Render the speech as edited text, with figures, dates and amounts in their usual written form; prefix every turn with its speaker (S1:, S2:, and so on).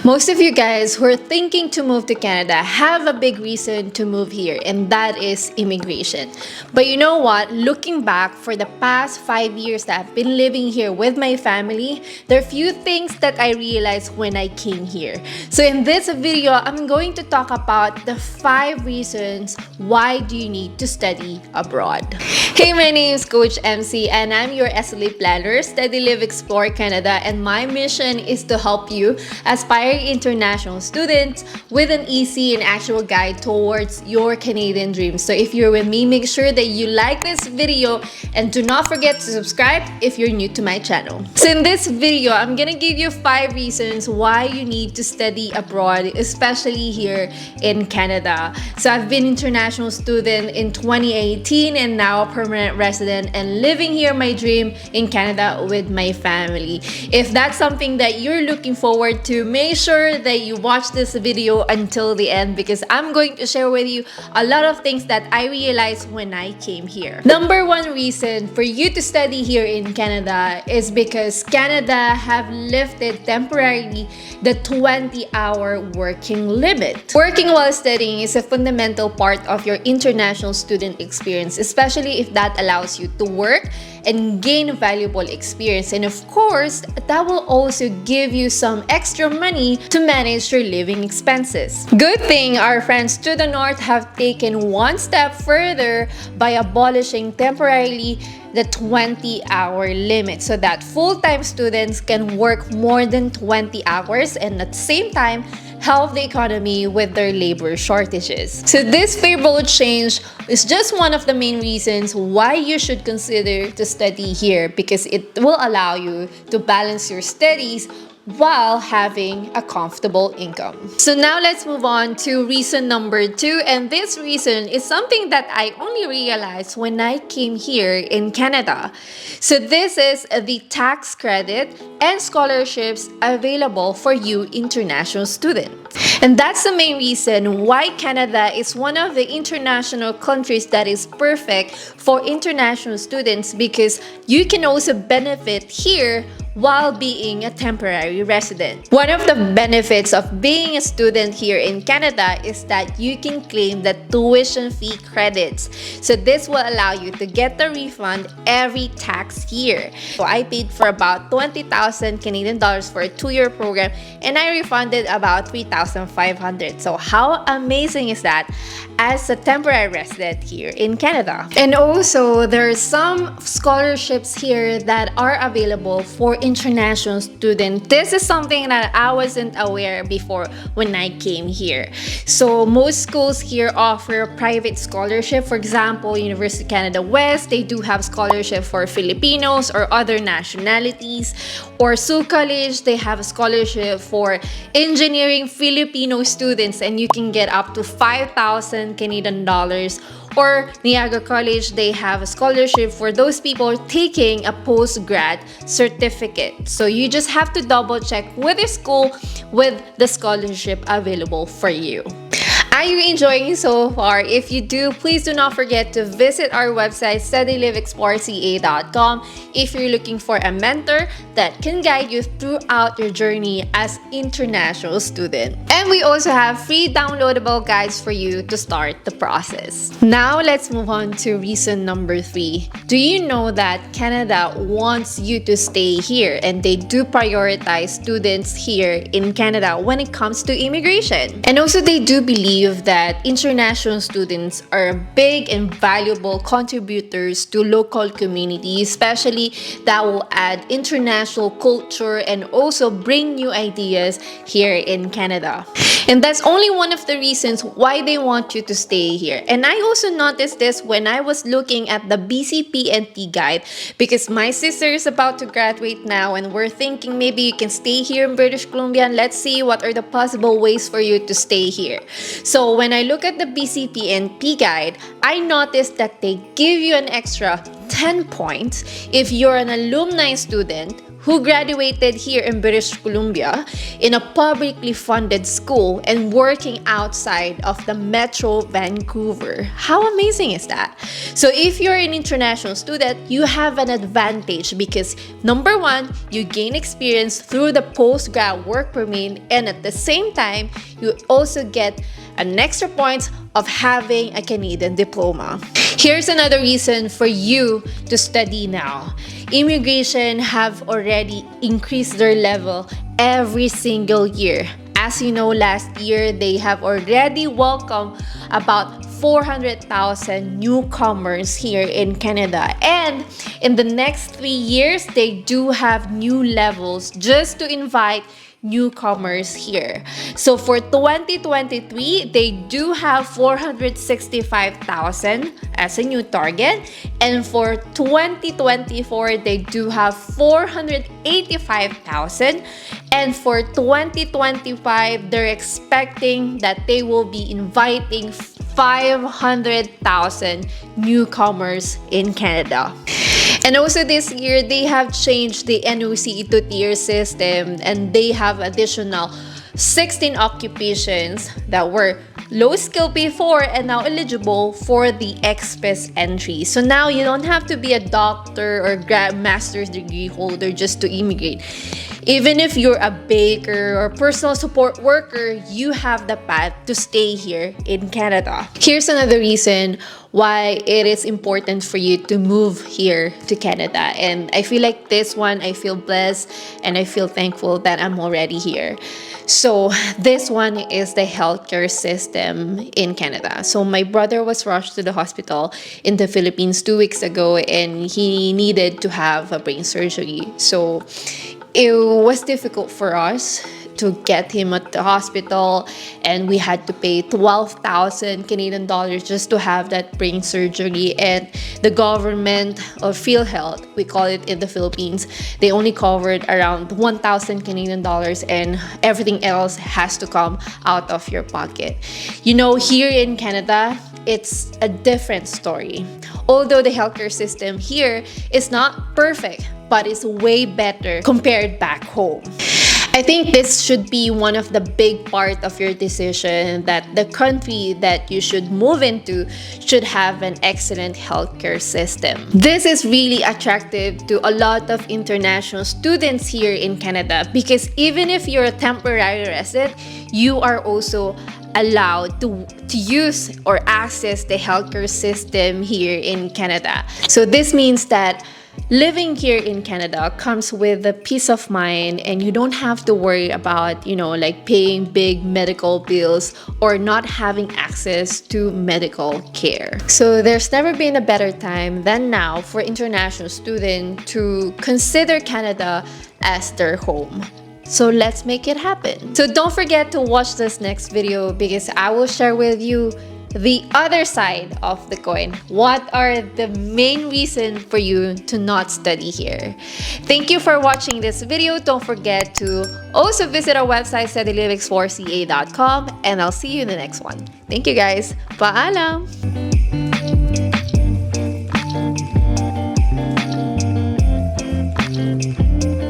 S1: Most of you guys who are thinking to move to Canada have a big reason to move here, and that is immigration. But you know what? Looking back for the past 5 years that I've been living here with my family, there are few things that I realized when I came here. So in this video, I'm going to talk about the 5 reasons why do you need to study abroad. Hey, my name is Coach MC and I'm your SLA planner, Study Live Explore Canada, and my mission is to help you aspiring international students with an easy and actual guide towards your Canadian dreams. So if you're with me, make sure that you like this video and do not forget to subscribe if you're new to my channel. So in this video, I'm gonna give you 5 reasons why you need to study abroad, especially here in Canada. So I've been international student in 2018 and now a permanent resident and living here my dream in Canada with my family. If that's something that you're looking forward to, make sure that you watch this video until the end because I'm going to share with you a lot of things that I realized when I came here. Number 1 reason for you to study here in Canada is because Canada have lifted temporarily the 20-hour working limit. Working while studying is a fundamental part of your international student experience, especially if that allows you to work and gain valuable experience. And of course, that will also give you some extra money to manage your living expenses. Good thing our friends to the north have taken one step further by abolishing temporarily the 20-hour limit so that full-time students can work more than 20 hours and at the same time help the economy with their labor shortages. So this favorable change is just one of the main reasons why you should consider to study here because it will allow you to balance your studies while having a comfortable income. So now let's move on to reason number 2, and this reason is something that I only realized when I came here in Canada. So this is the tax credit and scholarships available for you international students. And that's the main reason why Canada is one of the international countries that is perfect for international students because you can also benefit here while being a temporary resident. One of the benefits of being a student here in Canada is that you can claim the tuition fee credits. So this will allow you to get the refund every tax year. So I paid for about 20,000 Canadian dollars for a 2-year program and I refunded about 3,500. So how amazing is that as a temporary resident here in Canada? And also there are some scholarships here that are available for international students. This is something that I wasn't aware before when I came here. So most schools here offer a private scholarship. For example, University of Canada West, they do have scholarship for Filipinos or other nationalities. Or Sioux College, they have a scholarship for engineering Filipino students and you can get up to 5,000 Canadian dollars. Or Niagara College, they have a scholarship for those people taking a post-grad certificate. So you just have to double check with your school with the scholarship available for you. Are you enjoying so far? If you do, please do not forget to visit our website studylivexploreca.com if you're looking for a mentor that can guide you throughout your journey as international student. And we also have free downloadable guides for you to start the process. Now let's move on to reason number 3. Do you know that Canada wants you to stay here and they do prioritize students here in Canada when it comes to immigration? And also they do believe that international students are big and valuable contributors to local communities, especially that will add international culture and also bring new ideas here in Canada. And that's only one of the reasons why they want you to stay here. And I also noticed this when I was looking at the BCPNP guide because my sister is about to graduate now and we're thinking maybe you can stay here in British Columbia and let's see what are the possible ways for you to stay here. So when I look at the BCPNP guide, I noticed that they give you an extra 10 points if you're an alumni student who graduated here in British Columbia in a publicly funded school and working outside of the Metro Vancouver. How amazing is that? So if you're an international student, you have an advantage because number one, you gain experience through the postgrad work permit, and at the same time, you also get an extra points of having a Canadian diploma. Here's another reason for you to study now. Immigration have already increased their level every single year. As you know, last year, they have already welcomed about 400,000 newcomers here in Canada. And in the next 3 years, they do have new levels just to invite newcomers here. So for 2023, they do have 465,000 as a new target. And for 2024, they do have 485,000. And for 2025, they're expecting that they will be inviting 500,000 newcomers in Canada. And also this year, they have changed the NOC to tier system, and they have additional 16 occupations that were low skill before and now eligible for the express entry. So now you don't have to be a doctor or master's degree holder just to immigrate. Even if you're a baker or personal support worker, you have the path to stay here in Canada. Here's another reason why it is important for you to move here to Canada. And I feel like this one, I feel blessed and I feel thankful that I'm already here. So this one is the healthcare system in Canada. So my brother was rushed to the hospital in the Philippines 2 weeks ago, and he needed to have a brain surgery. So it was difficult for us to get him at the hospital, and we had to pay 12,000 Canadian dollars just to have that brain surgery. And the government or PhilHealth, we call it in the Philippines, they only covered around 1,000 Canadian dollars, and everything else has to come out of your pocket. You know, here in Canada, it's a different story. Although the healthcare system here is not perfect, but it's way better compared back home. I think this should be one of the big part of your decision, that the country that you should move into should have an excellent healthcare system. This is really attractive to a lot of international students here in Canada, because even if you're a temporary resident, you are also allowed to use or access the healthcare system here in Canada. So this means that living here in Canada comes with a peace of mind, and you don't have to worry about, like paying big medical bills or not having access to medical care. So there's never been a better time than now for international students to consider Canada as their home. So let's make it happen. So don't forget to watch this next video, because I will share with you the other side of the coin. What are the main reasons for you to not study here? Thank you for watching this video. Don't forget to also visit our website, studylivexplorca.com, and I'll see you in the next one. Thank you guys. Paalam!